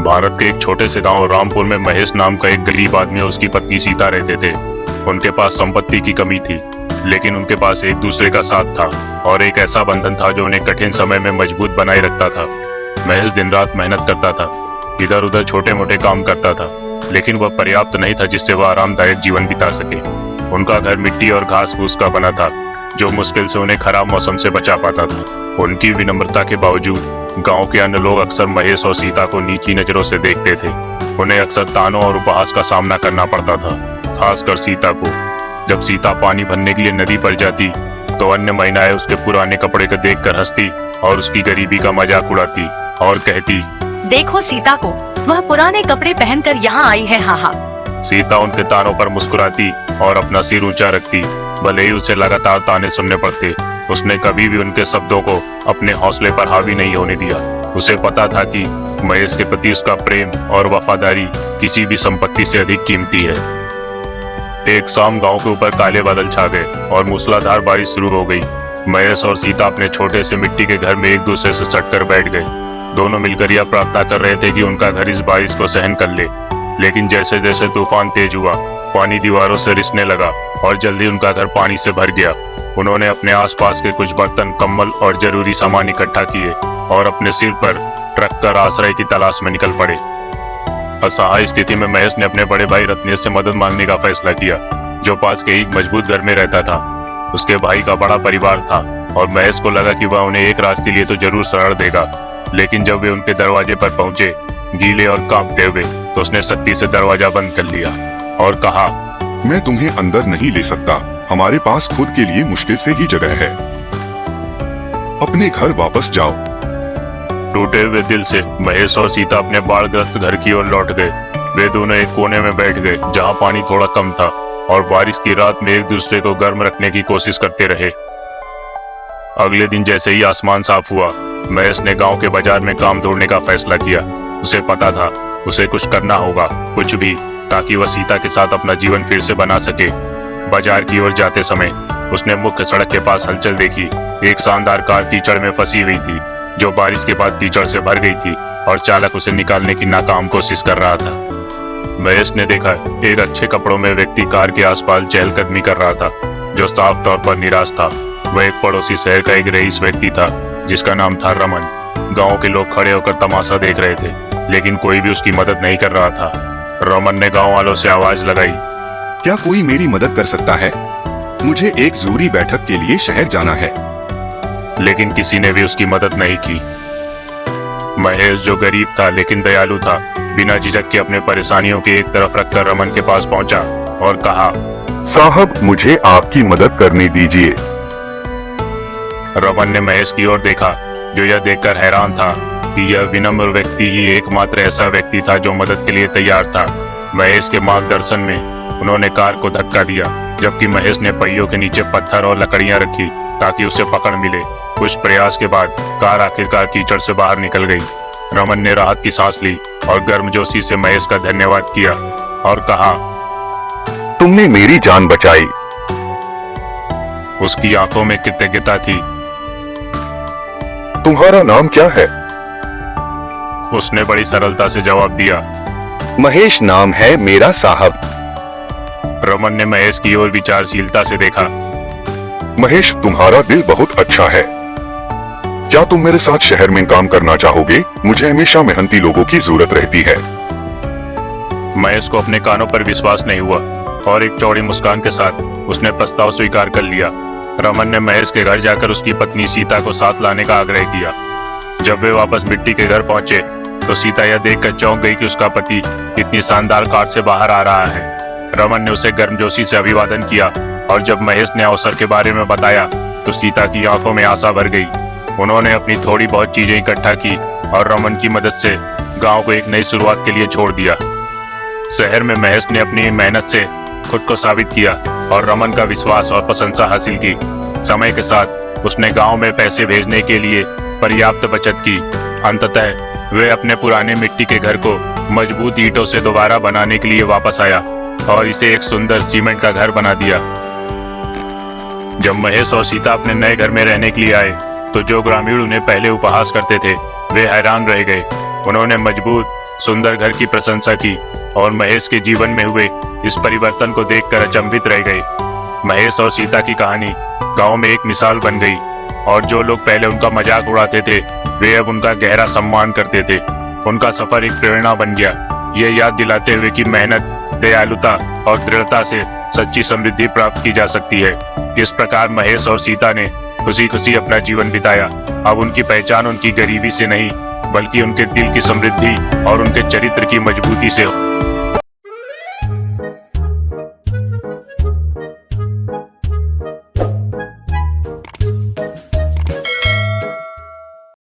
भारत के एक छोटे से गांव रामपुर में महेश नाम का एक गरीब आदमी और उसकी पत्नी सीता रहते थे। उनके पास संपत्ति की कमी थी, लेकिन उनके पास एक दूसरे का साथ था और एक ऐसा बंधन था जो उन्हें कठिन समय में मजबूत बनाए रखता था। महेश दिन रात मेहनत करता था, इधर उधर छोटे मोटे काम करता था, लेकिन वह पर्याप्त नहीं था जिससे वह आरामदायक जीवन बिता सके। उनका घर मिट्टी और घास फूस का बना था, जो मुश्किल से उन्हें खराब मौसम से बचा पाता था। उनकी विनम्रता के बावजूद गांव के अन्य लोग अक्सर महेश और सीता को नीची नजरों से देखते थे। उन्हें अक्सर तानों और उपहास का सामना करना पड़ता था, खासकर सीता को। जब सीता पानी भरने के लिए नदी पर जाती तो अन्य महिलाएं उसके पुराने कपड़े को देखकर हंसती और उसकी गरीबी का मजाक उड़ाती और कहती, देखो सीता को, वह पुराने कपड़े पहनकर यहाँ आई है, हाहा। सीता उनके तानों पर मुस्कुराती और अपना सिर ऊंचा रखती, भले ही उसे लगातार ताने सुनने पड़ते। उसने कभी भी उनके शब्दों को अपने हौसले पर हावी नहीं होने दिया। उसे पता था कि महेश के प्रति उसका प्रेम और वफादारी किसी भी संपत्ति से अधिक कीमती है। एक शाम गांव के ऊपर काले बादल छा गए और मूसलाधार बारिश शुरू हो गई। महेश और सीता अपने छोटे से मिट्टी के घर में एक दूसरे से सटकर बैठ गए। दोनों मिलकर यह प्रार्थना कर रहे थे कि उनका घर इस बारिश को सहन कर ले। लेकिन जैसे जैसे तूफान तेज हुआ, पानी दीवारों से रिसने लगा और जल्दी उनका घर पानी से भर गया। उन्होंने अपने आसपास के कुछ बर्तन, कम्बल और जरूरी सामान इकट्ठा किए और अपने सिर पर रख कर आश्रय की तलाश में निकल पड़े। असहाय स्थिति में महेश ने अपने बड़े भाई रत्नेश से मदद मांगने का फैसला किया, जो पास के एक मजबूत घर में रहता था। उसके भाई का बड़ा परिवार था और महेश को लगा कि वह उन्हें एक रात के लिए तो जरूर शरण देगा। लेकिन जब वे उनके दरवाजे पर पहुंचे, गीले और कांपते हुए, तो उसने सख्ती से दरवाजा बंद कर लिया और कहा, मैं तुम्हें अंदर नहीं ले सकता। हमारे पास खुद के लिए मुश्किल से ही जगह है। अपने घर वापस जाओ। टूटे हुए दिल से महेश और सीता अपने बाढ़ग्रस्त घर की ओर लौट गए। वे दोनों एक कोने में बैठ गए जहां पानी थोड़ा कम था और बारिश की रात में एक दूसरे को गर्म रखने की कोशिश करते रहे। अगले दिन जैसे ही आसमान साफ हुआ, महेश ने गांव के बाजार में काम तोड़ने का फैसला किया। उसे पता था उसे कुछ करना होगा, कुछ भी, ताकि वह सीता के साथ अपना जीवन फिर से बना सके। बाजार की ओर जाते समय उसने मुख्य सड़क के पास हलचल देखी। एक शानदार कार कीचड़ में फंसी हुई थी, जो बारिश के बाद कीचड़ से भर गई थी और चालक उसे निकालने की नाकाम कोशिश कर रहा था। महेश ने देखा एक अच्छे कपड़ों में व्यक्ति कार के आसपास चहलकदमी कर रहा था, जो साफ तौर पर निराश था। वह एक पड़ोसी शहर का एक रईस व्यक्ति था जिसका नाम था रमन। गांव के लोग खड़े होकर तमाशा देख रहे थे, लेकिन कोई भी उसकी मदद नहीं कर रहा था। रमन ने गांव वालों से आवाज लगाई, क्या कोई मेरी मदद कर सकता है? मुझे एक जरूरी बैठक के लिए शहर जाना है। लेकिन किसी ने भी उसकी मदद नहीं की। महेश, जो गरीब था लेकिन दयालु था, बिना झिझक के अपने परेशानियों के एक तरफ रखकर रमन के पास पहुंचा और कहा, साहब, मुझे आपकी मदद करने दीजिए। रमन ने महेश की ओर देखा, जो यह देखकर हैरान था कि यह विनम्र व्यक्ति ही एकमात्र ऐसा व्यक्ति था जो मदद के लिए तैयार था। महेश के मार्गदर्शन में उन्होंने कार को धक्का दिया, जबकि महेश ने पहियों के नीचे पत्थर और लकड़ियां रखी ताकि उसे पकड़ मिले। कुछ प्रयास के बाद कार आखिरकार कीचड़ से बाहर निकल गई। रमन ने राहत की सांस ली और गर्मजोशी से महेश का धन्यवाद किया और कहा, तुमने मेरी जान बचाई। उसकी आंखों में कृतज्ञता थी। तुम्हारा नाम क्या है? उसने बड़ी सरलता से जवाब दिया, महेश नाम है मेरा, साहब। रमन ने महेश की ओर विचारशीलता से देखा। महेश, तुम्हारा दिल बहुत अच्छा है। क्या तुम मेरे साथ शहर में काम करना चाहोगे? मुझे हमेशा मेहनती लोगों की जरूरत रहती है। महेश को अपने कानों पर विश्वास नहीं हुआ और एक चौड़ी मुस्कान के साथ उसने प्रस्ताव स्वीकार कर लिया। रमन ने महेश के घर जाकर उसकी पत्नी सीता को साथ लाने का आग्रह किया। जब वे वापस मिट्टी के घर पहुंचे तो सीता यह देखकर चौंक गई कि उसका पति इतनी शानदार कार से बाहर आ रहा है। रमन ने उसे गर्मजोशी से अभिवादन किया और जब महेश ने अवसर के बारे में बताया तो सीता की आंखों में आशा भर गई। उन्होंने अपनी थोड़ी बहुत चीजें इकट्ठा की और रमन की मदद से गांव को एक नई शुरुआत के लिए छोड़ दिया। शहर में महेश ने अपनी मेहनत से खुद को साबित किया और रमन का विश्वास और प्रशंसा हासिल की। समय के साथ उसने गांव में पैसे भेजने के लिए पर्याप्त बचत की। अंततः वे अपने पुराने मिट्टी के घर को मजबूत ईंटों से दोबारा बनाने के लिए वापस आया और इसे एक सुंदर सीमेंट का घर बना दिया। जब महेश और सीता अपने नए घर में रहने के लिए आए तो जो ग्रामीण उन्हें पहले उपहास करते थे वे हैरान रह गए। उन्होंने मजबूत सुंदर घर की प्रशंसा की और महेश के जीवन में हुए इस परिवर्तन को देखकर अचंभित रह गए। महेश और सीता की कहानी गांव में एक मिसाल बन गई और जो लोग पहले उनका मजाक उड़ाते थे वे अब उनका गहरा सम्मान करते थे। उनका सफर एक प्रेरणा बन गया, ये याद दिलाते हुए कि मेहनत, दयालुता और दृढ़ता से सच्ची समृद्धि प्राप्त की जा सकती है। इस प्रकार महेश और सीता ने खुशी खुशी अपना जीवन बिताया। अब उनकी पहचान उनकी गरीबी से नहीं बल्कि उनके दिल की समृद्धि और उनके चरित्र की मजबूती से